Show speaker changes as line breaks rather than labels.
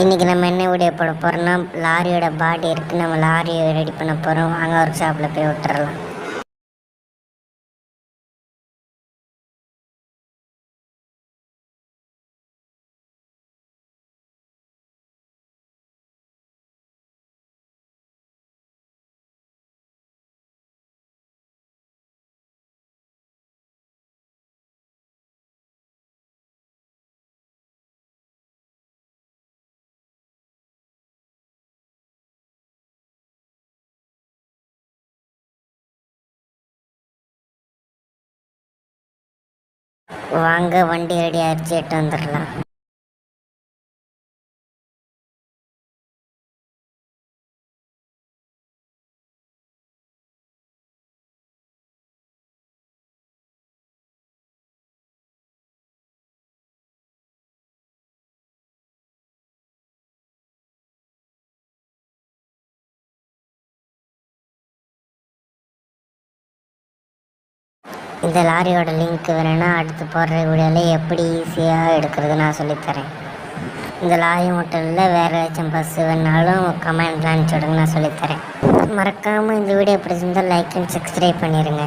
இன்றைக்கி நம்ம என்ன வீடியோ போட போகிறோம்னா, லாரியோட பாடி இருக்குது, நம்ம லாரியை ரெடி பண்ண போகிறோம். வாங்க ஒர்க் ஷாப்பில் போய் விட்டுறலாம். வாங்க வண்டி ரெடி ஆகிடுச்சு, எட்டு வந்துடலாம். இந்த லாரியோட லிங்க் வேணும்னா அடுத்து போடுற வீடியோவில் எப்படி ஈஸியாக எடுக்கிறது நான் சொல்லித்தரேன். இந்த லாரி மட்டும் இல்லை, வேறு ஏதாச்சும் பஸ்ஸு வேணாலும் கமெண்ட்ல அனுப்பிச்சி விடுங்க, நான் சொல்லித்தரேன். மறக்காமல் இந்த வீடியோ பிடிச்சிருந்தால் லைக் அண்ட் சப்ஸ்கிரைப் பண்ணிடுங்க.